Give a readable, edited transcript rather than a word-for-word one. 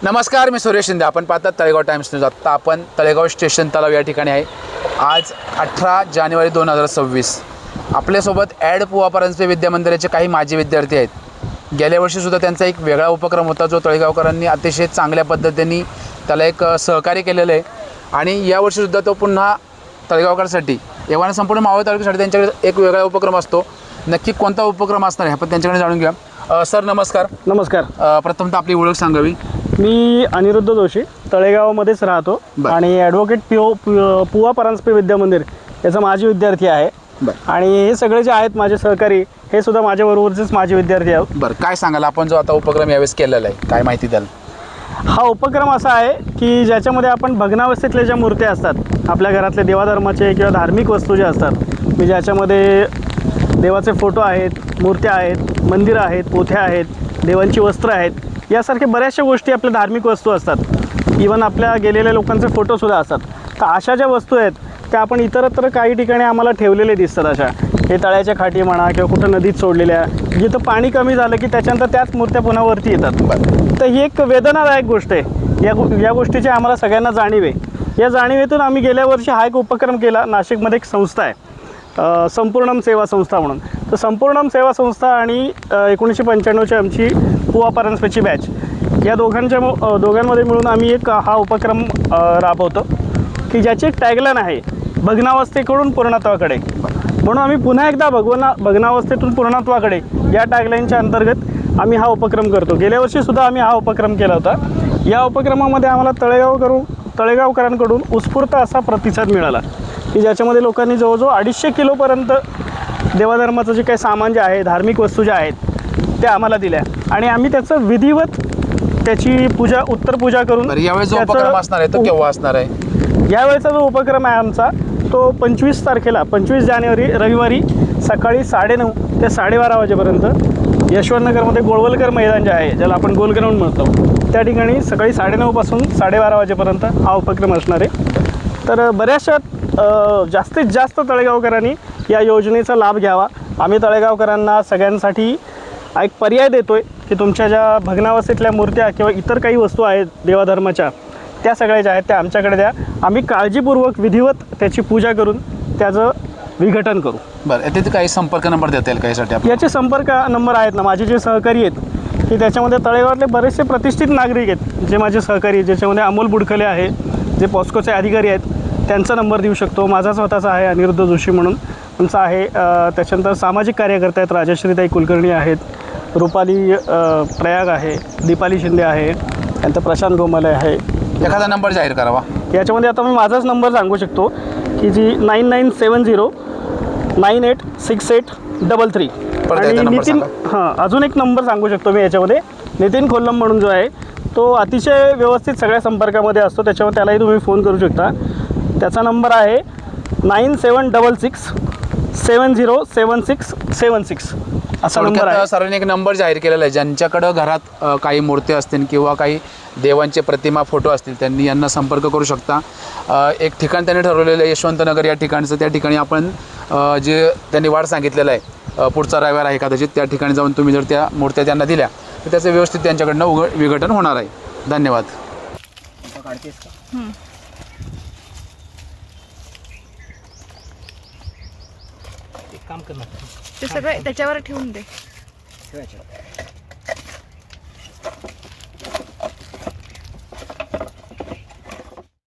नमस्कार, मी सुरेश शिंदे. आपण पाहतात तळेगाव टाइम्स न्यूज. आत्ता आपण तळेगाव स्टेशन तलाव या ठिकाणी आहे. आज 18 जानेवारी 2026. आपल्यासोबत ॲड पुवा परांजपे विद्यामंदिराचे काही माजी विद्यार्थी आहेत. गेल्या वर्षीसुद्धा त्यांचा एक वेगळा उपक्रम होता, जो तळेगावकरांनी अतिशय चांगल्या पद्धतीने त्याला एक सहकार्य केलेलं आहे. आणि यावर्षीसुद्धा तो पुन्हा तळेगावकरांसाठी एव्हा संपूर्ण मावळ तालुक्यासाठी त्यांच्याकडे एक वेगळा उपक्रम असतो. नक्की कोणता उपक्रम असणार आहे आपण त्यांच्याकडे जाणून घेऊया. सर नमस्कार. नमस्कार. प्रथमतः आपली ओळख सांगावी. मी अनिरुद्ध जोशी, तळेगावमध्येच राहतो आणि ॲडव्होकेट पुवा परांजपे विद्यामंदिर याचा माजी विद्यार्थी आहे. आणि हे सगळे जे आहेत माझे सहकारी, हे सुद्धा माझ्याबरोबरचेच माजी विद्यार्थी आहेत. बरं, काय सांगाल आपण जो आता उपक्रम यावेळेस केलेला आहे, काय माहिती द्याल? हा उपक्रम असा आहे की ज्याच्यामध्ये आपण भग्नावस्थेतल्या ज्या मूर्त्या असतात आपल्या घरातले देवाधर्माचे किंवा धार्मिक वस्तू ज्या असतात, की ज्याच्यामध्ये देवाचे फोटो आहेत, मूर्त्या आहेत, मंदिरं आहेत, पोथ्या आहेत, देवांची वस्त्र आहेत, यासारख्या बऱ्याचशा गोष्टी आपल्या धार्मिक वस्तू असतात. इवन आपल्या गेलेल्या लोकांचे फोटोसुद्धा असतात. तर अशा ज्या वस्तू आहेत त्या आपण इतरत्र काही ठिकाणी आम्हाला ठेवलेले दिसतात. अशा हे तळ्याच्या खाटी म्हणा किंवा कुठं नदीत सोडलेल्या, जिथं पाणी कमी झालं की त्याच्यानंतर त्याच मूर्त्या पुन्हा वरती येतात. तर ही एक वेदनादायक गोष्ट आहे. या गोष्टीची आम्हाला सगळ्यांना जाणीव आहे. या जाणीवेतून आम्ही गेल्या वर्षी हा एक उपक्रम केला. नाशिकमध्ये एक संस्था आहे, संपूर्णम सेवा संस्था म्हणून. तर संपूर्णम सेवा संस्था आणि 1995ची आमची पुवा परांजपेची बॅच, या दोघांमध्ये मिळून आम्ही एक हा उपक्रम राबवतो, की ज्याची एक टॅगलाईन आहे, भग्नावस्थेकडून पूर्णत्वाकडे. म्हणून आम्ही पुन्हा एकदा भग्नावस्थेतून पूर्णत्वाकडे या टॅगलाईनच्या अंतर्गत आम्ही हा उपक्रम करतो. गेल्या वर्षीसुद्धा आम्ही हा उपक्रम केला होता. या उपक्रमामध्ये आम्हाला तळेगावकरांकडून उत्स्फूर्त असा प्रतिसाद मिळाला, की ज्याच्यामध्ये लोकांनी जवळजवळ 250 किलोपर्यंत देवाधर्माचं जे काही सामान जे आहे, धार्मिक वस्तू ज्या आहेत त्या आम्हाला दिल्या. आणि आम्ही त्याचं विधिवत त्याची उत्तर पूजा करून यावेळेस जो उपक्रम असणार आहे तो केव्हा असणार आहे? यावेळेचा जो उपक्रम आहे आमचा, तो 25 तारखेला 25 जानेवारी रविवारी सकाळी 9:30 ते 12:30 वाजेपर्यंत यशवंतनगरमध्ये गोळवलकर मैदान जे आहे, ज्याला आपण गोल ग्राउंड म्हणतो, त्या ठिकाणी सकाळी 9:30 पासून 12:30 वाजेपर्यंत हा उपक्रम असणार आहे. तर बऱ्याचशा जास्तीत जास्त तळेगावकरांनी या योजनेचा लाभ घ्यावा. आम्ही तळेगावकरांना सगळ्यांसाठी एक पर्याय देतो आहे, की तुमच्या ज्या भग्नावस्थेतल्या मूर्त्या किंवा इतर काही वस्तू आहेत देवाधर्माच्या, त्या सगळ्या ज्या आहेत त्या आमच्याकडे द्या. आम्ही काळजीपूर्वक विधिवत त्याची पूजा करून त्याचं विघटन करू. बरं, तिथे काही संपर्क नंबर देता येईल काहीसाठी? याचे संपर्क नंबर आहेत ना, माझे जे सहकारी आहेत, की त्याच्यामध्ये तळेगावातले बरेचसे प्रतिष्ठित नागरिक आहेत जे माझे सहकारी आहेत, ज्याच्यामध्ये अमोल बुडखले आहे, जे पॉस्कोचे अधिकारी आहेत, त्यांचा नंबर देऊ शकतो. माझा स्वतःचा आहे अनिरुद्ध जोशी म्हणून, त्यांचा आहे. त्याच्यानंतर सामाजिक कार्यकर्ते आहेत, राजश्रीताई कुलकर्णी आहेत, रुपाली प्रयाग आहे, दीपाली शिंदे आहे, त्यानंतर प्रशांत गोमाले आहे. एखादा नंबर जाहीर करावा याच्यामध्ये. आता मी माझाच नंबर सांगू शकतो, की जी 9970 986833. आणि नितीन, अजून एक नंबर सांगू शकतो मी याच्यामध्ये, नितीन खोल्लम म्हणून जो आहे तो अतिशय व्यवस्थित सगळ्या संपर्कामध्ये असतो. त्याच्यावर त्यालाही तुम्ही फोन करू शकता. त्याचा नंबर आहे 9766 707676 असा नंबर आहे. सरांनी एक नंबर जाहीर केलेला आहे. ज्यांच्याकडं घरात काही मूर्ती असतील किंवा काही देवांचे प्रतिमा फोटो असतील, त्यांनी यांना संपर्क करू शकता. एक ठिकाण त्यांनी ठरवलेलं आहे यशवंतनगर या ठिकाणचं. त्या ठिकाणी आपण जे त्यांनी वाढ सांगितलेला आहे, पुढचा रविवार आहे कदाचित, त्या ठिकाणी जाऊन तुम्ही जर त्या मूर्त्या त्यांना दिल्या तर त्याचं व्यवस्थित त्यांच्याकडनं विघटन होणार आहे. धन्यवाद. काम करणार ते सगळं त्याच्यावर ठेवून दे.